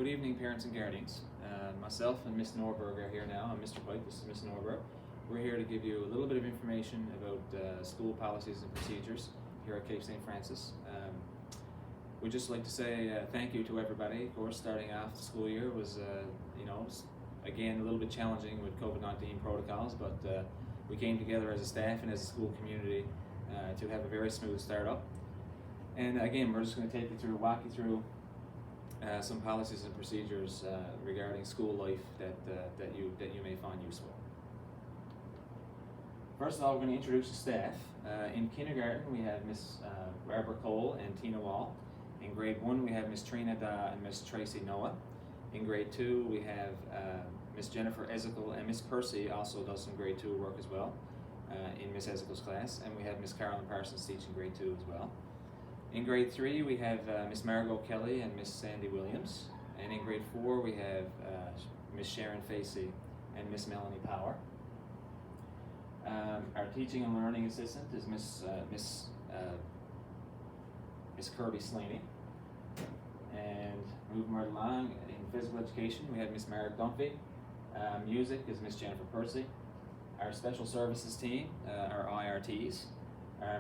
Good evening, parents and guardians. Myself and Miss Norberg are here now. I'm Mr. Pike, this is Miss Norberg. We're here to give you a little bit of information about school policies and procedures here at Cape St. Francis. We'd just like to say thank you to everybody. Of course, starting off the school year was, again, a little bit challenging with COVID-19 protocols, but we came together as a staff and as a school community to have a very smooth start up. And again, we're just going to walk you through some policies and procedures regarding school life that you may find useful. First of all, we're going to introduce the staff. In kindergarten, we have Miss Barbara Cole and Tina Wall. In grade 1, we have Miss Trina Da and Miss Tracy Noah. In grade 2, we have Miss Jennifer Ezekiel, and Miss Percy also does some grade 2 work as well in Miss Ezekiel's class. And we have Miss Carolyn Parsons teaching grade 2 as well. In grade 3, we have Miss Margot Kelly and Miss Sandy Williams. And in grade 4, we have Miss Sharon Facey and Miss Melanie Power. Our teaching and learning assistant is Miss Kirby Slaney. And moving right along, in physical education, we have Miss Mary Dunphy. Music is Miss Jennifer Percy. Our special services team are IRTs.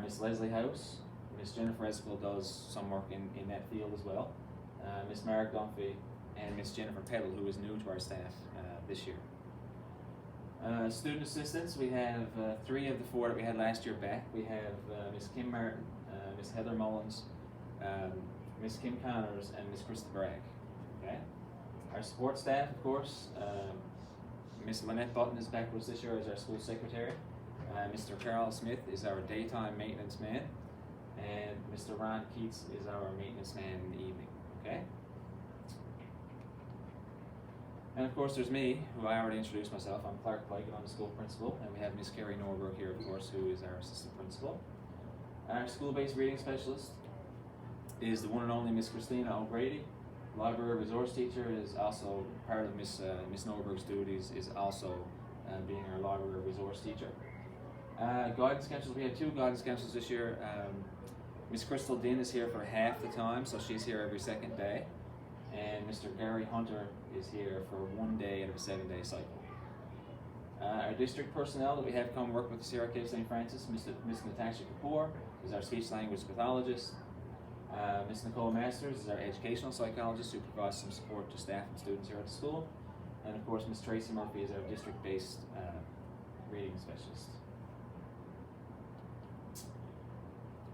Miss Leslie House. Miss Jennifer Ezekiel does some work in that field as well. Miss Mark Dunphy and Miss Jennifer Peddle, who is new to our staff this year. Student assistants, we have 3 of the 4 that we had last year back. We have Miss Kim Martin, Miss Heather Mullins, Miss Kim Connors, and Miss Krista Bragg. Okay. Our support staff, of course, Miss Lynette Button is back with us this year as our school secretary. Mr. Carl Smith is our daytime maintenance man. And Mr. Ron Keats is our maintenance man in the evening, okay? And of course there's me, who I already introduced myself. I'm Clark Pike and I'm the school principal. And we have Miss Carrie Norberg here, of course, who is our assistant principal. Our school-based reading specialist is the one and only Miss Christina O'Grady. Library resource teacher is also part of Miss Norberg's duties, is also being our library resource teacher. Guidance counselors, we have 2 guidance counselors this year. Miss Crystal Dean is here for half the time, so she's here every second day. And Mr. Gary Hunter is here for 1 day out of a 7-day cycle. Our district personnel that we have come work with us here at Cape St. Francis, Miss Natasha Kapoor is our speech language pathologist. Miss Nicole Masters is our educational psychologist who provides some support to staff and students here at the school. And of course, Miss Tracy Murphy is our district-based reading specialist.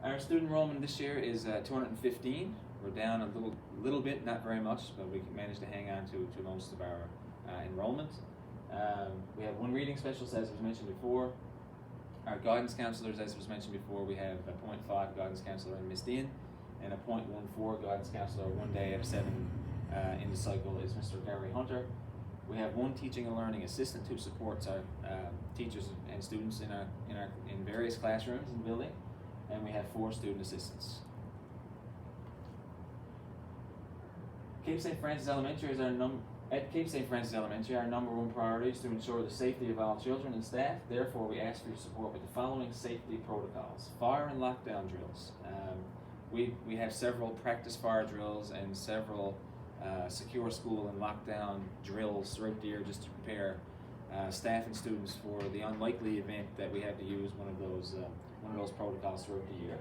Our student enrollment this year is 215. We're down a little bit, not very much, but we managed to hang on to most of our enrollment. We have 1 reading specialist, as was mentioned before. Our guidance counselors, as was mentioned before, we have a 0.5 guidance counselor in Miss Dean, and a 0.14 guidance counselor 1 day out of 7 in the cycle is Mr. Gary Hunter. We have 1 teaching and learning assistant who supports our teachers and students in various classrooms in the building. And we have 4 student assistants. Cape St. Francis Elementary is at Cape St. Francis Elementary, our number 1 priority is to ensure the safety of all children and staff. Therefore, we ask for your support with the following safety protocols: fire and lockdown drills. We have several practice fire drills and several secure school and lockdown drills throughout the year just to prepare staff and students for the unlikely event that we have to use one of those protocols throughout the year.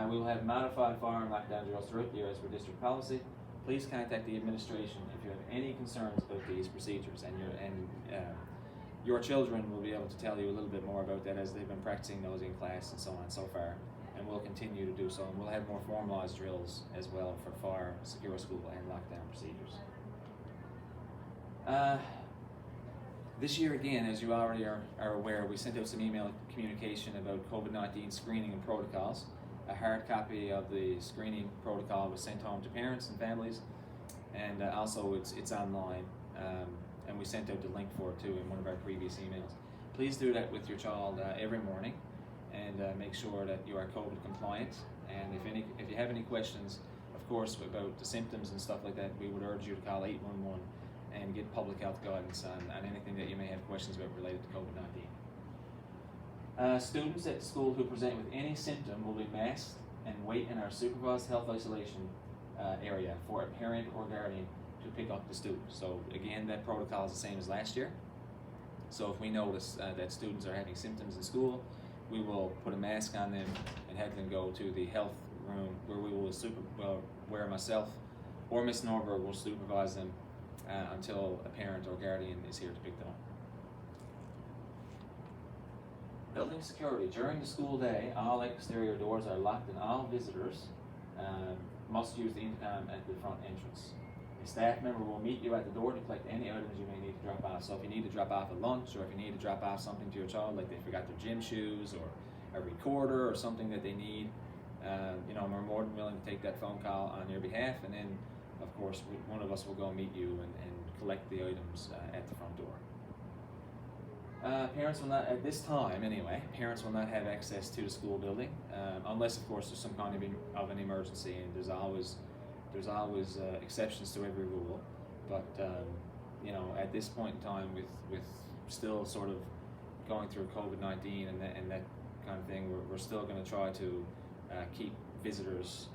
We will have modified fire and lockdown drills throughout the year as per district policy. Please contact the administration if you have any concerns about these procedures, and your children will be able to tell you a little bit more about that as they've been practicing those in class and so on so far, and we'll continue to do so. And we'll have more formalized drills as well for fire, secure school, and lockdown procedures. This year, again, as you already are aware, we sent out some email communication about COVID-19 screening and protocols. A hard copy of the screening protocol was sent home to parents and families, and also it's online, and we sent out the link for it too in one of our previous emails. Please do that with your child every morning, and make sure that you are COVID compliant. And if you have any questions, of course, about the symptoms and stuff like that, we would urge you to call 811 and get public health guidance on anything that you may have questions about related to COVID-19. Students at school who present with any symptom will be masked and wait in our supervised health isolation area for a parent or guardian pick up the student. So again, that protocol is the same as last year. So if we notice that students are having symptoms in school, we will put a mask on them and have them go to the health room, where we will where myself or Miss Norberg will supervise them until a parent or guardian is here to pick them up. Building security. During the school day, all exterior doors are locked and all visitors must use the intercom at the front entrance. A staff member will meet you at the door to collect any items you may need to drop off. So if you need to drop off a lunch, or if you need to drop off something to your child, like they forgot their gym shoes or a recorder or something that they need, we're more than willing to take that phone call on your behalf, and then of course one of us will go meet you and collect the items at the front door. Parents will not, at this time anyway, parents will not have access to the school building unless of course there's some kind of an emergency, and there's always exceptions to every rule, but at this point in time, with still sort of going through COVID-19 and that kind of thing, we're still going to try to keep visitors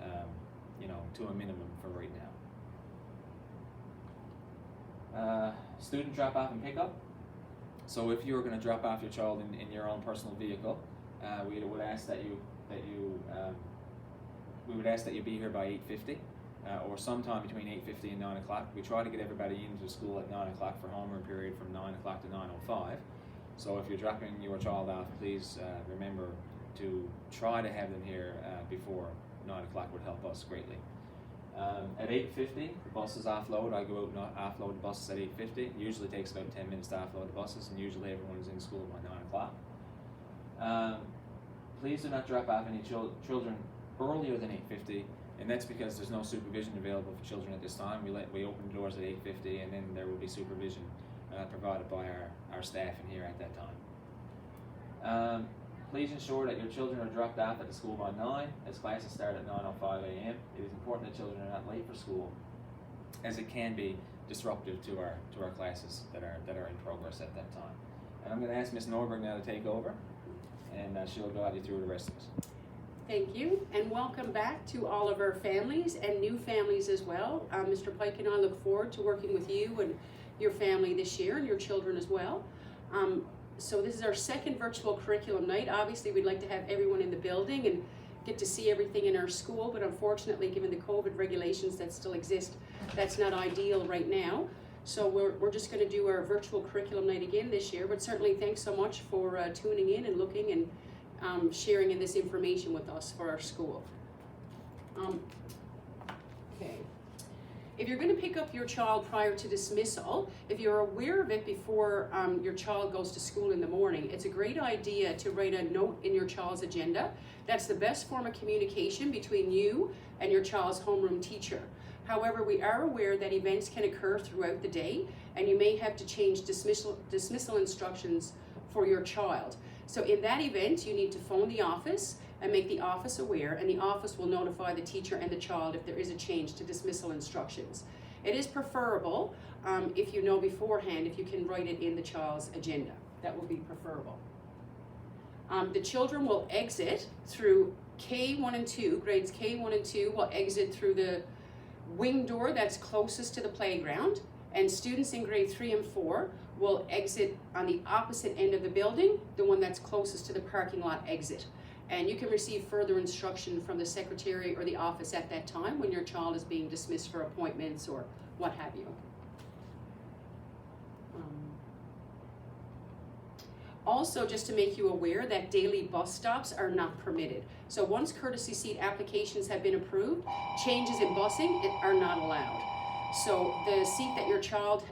to a minimum for right now. Student drop off and pick up. So if you're going to drop off your child in your own personal vehicle, we would ask that you be here by 8:50. Or sometime between 8:50 and 9 o'clock. We try to get everybody into school at 9 o'clock for homeroom period from 9 o'clock to 9:05. So if you're dropping your child off, please remember to try to have them here before 9 o'clock would help us greatly. At 8:50, the buses offload. I go out and offload the buses at 8:50. It usually takes about 10 minutes to offload the buses, and usually everyone is in school by 9 o'clock. Please do not drop off any children earlier than 8:50. And that's because there's no supervision available for children at this time. We open the doors at 8:50, and then there will be supervision provided by our staff in here at that time. Please ensure that your children are dropped off at the school by 9, as classes start at 9:05 a.m. It is important that children are not late for school, as it can be disruptive to our classes that are in progress at that time. And I'm going to ask Ms. Norberg now to take over, and she'll guide you through the rest of this. Thank you, and welcome back to all of our families and new families as well. Mr. Pike and I look forward to working with you and your family this year, and your children as well. So this is our second virtual curriculum night. Obviously, we'd like to have everyone in the building and get to see everything in our school, but unfortunately, given the COVID regulations that still exist, that's not ideal right now. So we're just going to do our virtual curriculum night again this year, but certainly thanks so much for tuning in and looking and sharing in this information with us for our school. Okay. If you're going to pick up your child prior to dismissal, if you're aware of it before your child goes to school in the morning, it's a great idea to write a note in your child's agenda. That's the best form of communication between you and your child's homeroom teacher. However, we are aware that events can occur throughout the day, and you may have to change dismissal instructions for your child. So in that event, you need to phone the office and make the office aware, and the office will notify the teacher and the child if there is a change to dismissal instructions. It is preferable if you know beforehand, if you can write it in the child's agenda. That will be preferable. The children will exit through K1 and 2, grades K1 and 2 will exit through the wing door that's closest to the playground, and students in grade 3 and 4 will exit on the opposite end of the building, the one that's closest to the parking lot exit. And you can receive further instruction from the secretary or the office at that time when your child is being dismissed for appointments or what have you. Also, just to make you aware that daily bus stops are not permitted. So once courtesy seat applications have been approved, changes in busing are not allowed. So the seat that your child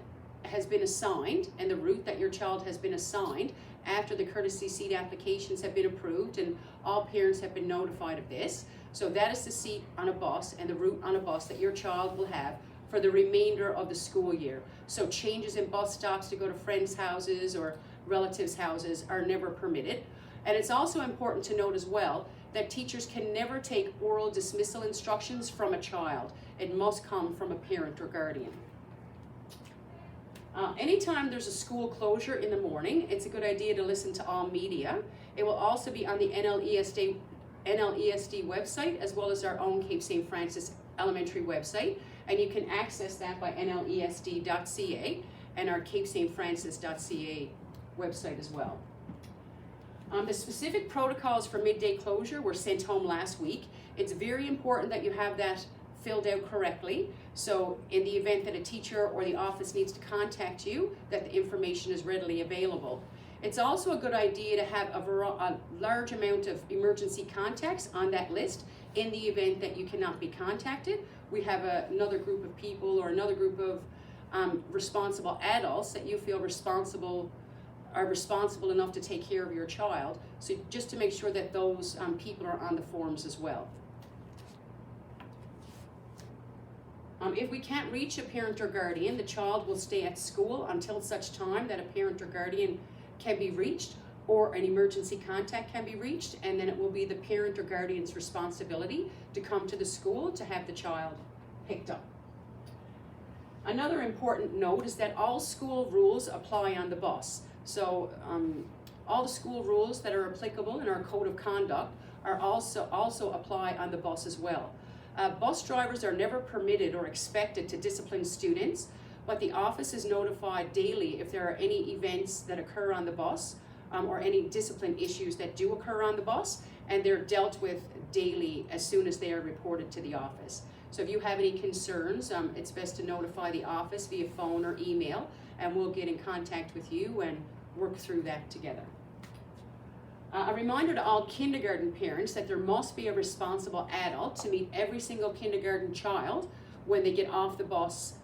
has been assigned and the route that your child has been assigned after the courtesy seat applications have been approved, and all parents have been notified of this. So that is the seat on a bus and the route on a bus that your child will have for the remainder of the school year. So changes in bus stops to go to friends' houses or relatives' houses are never permitted. And it's also important to note as well that teachers can never take oral dismissal instructions from a child. It must come from a parent or guardian. Anytime there's a school closure in the morning, it's a good idea to listen to all media. It will also be on the NLESD website, as well as our own Cape St. Francis Elementary website. and you can access that by nlesd.ca and our capestfrancis.ca website as well. The specific protocols for midday closure were sent home last week. It's very important that you have that filled out correctly. So in the event that a teacher or the office needs to contact you, that the information is readily available. It's also a good idea to have a large amount of emergency contacts on that list in the event that you cannot be contacted. We have another group of people or another group of responsible adults that you feel are responsible enough to take care of your child. So just to make sure that those people are on the forms as well. If we can't reach a parent or guardian, the child will stay at school until such time that a parent or guardian can be reached or an emergency contact can be reached, and then it will be the parent or guardian's responsibility to come to the school to have the child picked up. Another important note is that all school rules apply on the bus. So all the school rules that are applicable in our code of conduct are also apply on the bus as well. Bus drivers are never permitted or expected to discipline students, but the office is notified daily if there are any events that occur on the bus or any discipline issues that do occur on the bus, and they're dealt with daily as soon as they are reported to the office. So if you have any concerns, it's best to notify the office via phone or email, and we'll get in contact with you and work through that together. A reminder to all kindergarten parents that there must be a responsible adult to meet every single kindergarten child when they get off the bus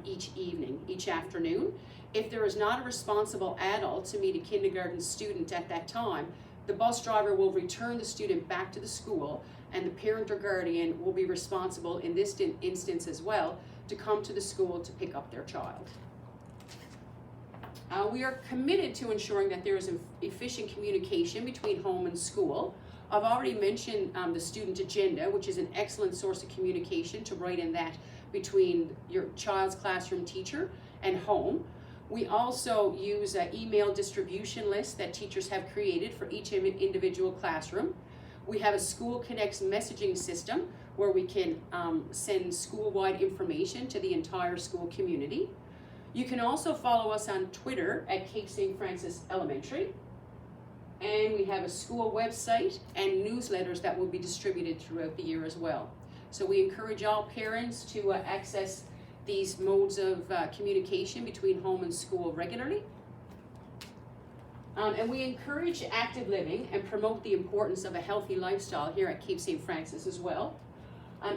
each afternoon. If there is not a responsible adult to meet a kindergarten student at that time, the bus driver will return the student back to the school, and the parent or guardian will be responsible in this instance as well to come to the school to pick up their child. We are committed to ensuring that there is efficient communication between home and school. I've already mentioned the student agenda, which is an excellent source of communication to write in that between your child's classroom teacher and home. We also use an email distribution list that teachers have created for each individual classroom. We have a School Connects messaging system where we can send school-wide information to the entire school community. You can also follow us on Twitter at Cape St. Francis Elementary. And we have a school website and newsletters that will be distributed throughout the year as well. So we encourage all parents to access these modes of communication between home and school regularly. And we encourage active living and promote the importance of a healthy lifestyle here at Cape St. Francis as well.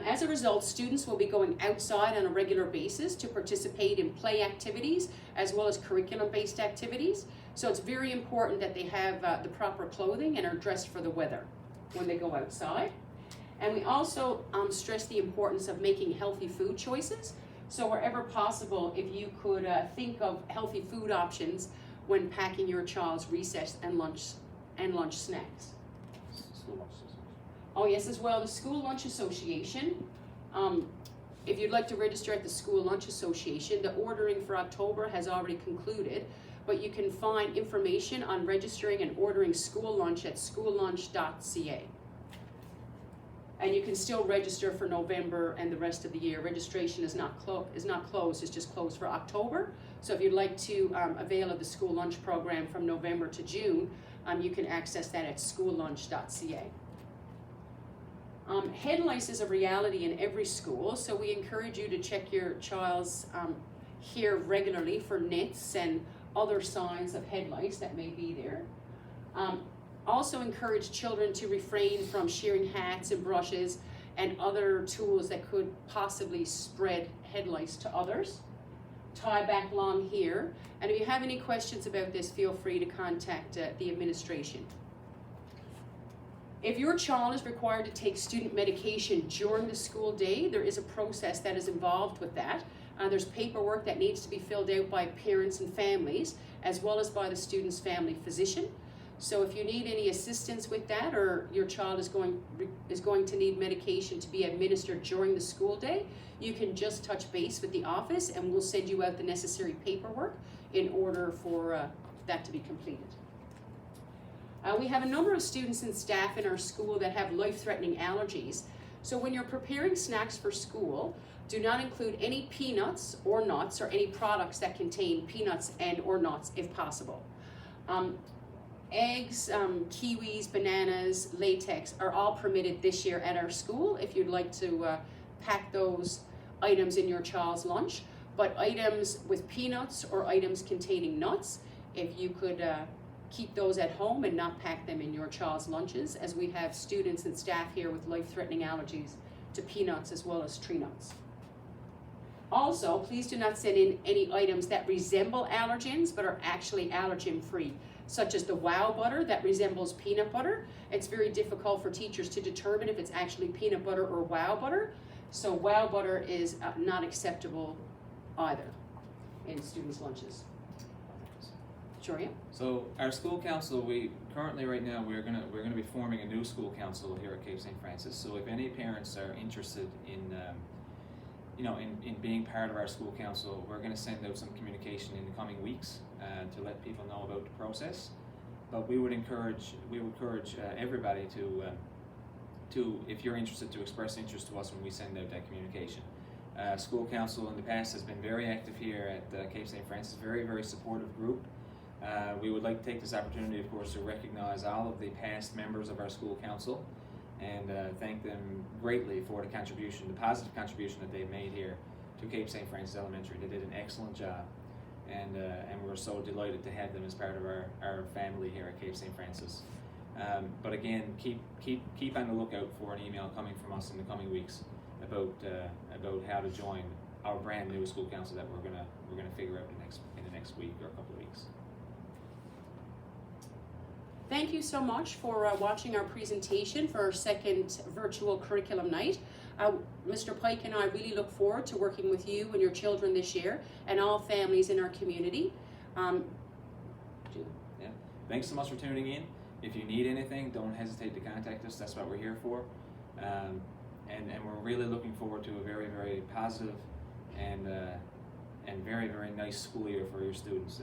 As a result, students will be going outside on a regular basis to participate in play activities as well as curriculum-based activities. So it's very important that they have the proper clothing and are dressed for the weather when they go outside. And we also stress the importance of making healthy food choices. So wherever possible, if you could think of healthy food options when packing your child's recess and lunch snacks. School lunch association. Oh yes, as well, the School Lunch Association. If you'd like to register at the School Lunch Association, the ordering for October has already concluded, but you can find information on registering and ordering school lunch at schoollunch.ca. And you can still register for November and the rest of the year. Registration is not closed, it's just closed for October. So if you'd like to avail of the school lunch program from November to June, you can access that at schoollunch.ca. Head lice is a reality in every school, so we encourage you to check your child's hair regularly for nits and other signs of head lice that may be there. Also encourage children to refrain from shearing hats and brushes and other tools that could possibly spread head lice to others. Tie back long hair, and if you have any questions about this, feel free to contact the administration. If your child is required to take student medication during the school day, there is a process that is involved with that. There's paperwork that needs to be filled out by parents and families, as well as by the student's family physician. So if you need any assistance with that, or your child is going to need medication to be administered during the school day, you can just touch base with the office and we'll send you out the necessary paperwork in order for that to be completed. We have a number of students and staff in our school that have life-threatening allergies. So when you're preparing snacks for school, Do not include any peanuts or nuts or any products that contain peanuts and or nuts if possible. Eggs, kiwis, bananas, latex are all permitted this year at our school if you'd like to pack those items in your child's lunch. But items with peanuts or items containing nuts, if you could keep those at home and not pack them in your child's lunches, as we have students and staff here with life-threatening allergies to peanuts as well as tree nuts. Also, please do not send in any items that resemble allergens but are actually allergen-free, such as the Wow butter that resembles peanut butter. It's very difficult for teachers to determine if it's actually peanut butter or Wow butter, so Wow butter is not acceptable either in students' lunches. Sure, yeah. So our school council, we currently right now we're gonna be forming a new school council here at Cape St. Francis. So if any parents are interested in in being part of our school council, we're going to send out some communication in the coming weeks to let people know about the process. But we would encourage everybody to if you're interested, to express interest to us when we send out that communication. School council in the past has been very active here at Cape St. Francis, very supportive group. We would like to take this opportunity, of course, to recognize all of the past members of our school council and thank them greatly for the positive contribution that they've made here to Cape St. Francis Elementary. They did an excellent job, and we're so delighted to have them as part of our family here at Cape St. Francis. But again, keep on the lookout for an email coming from us in the coming weeks about how to join our brand new school council that we're gonna figure out in the next week or a couple of weeks. Thank you so much for watching our presentation for our second virtual curriculum night. Mr. Pike and I really look forward to working with you and your children this year and all families in our community. Yeah. Thanks so much for tuning in. If you need anything, don't hesitate to contact us. That's what we're here for. And we're really looking forward to a very positive and very nice school year for your students.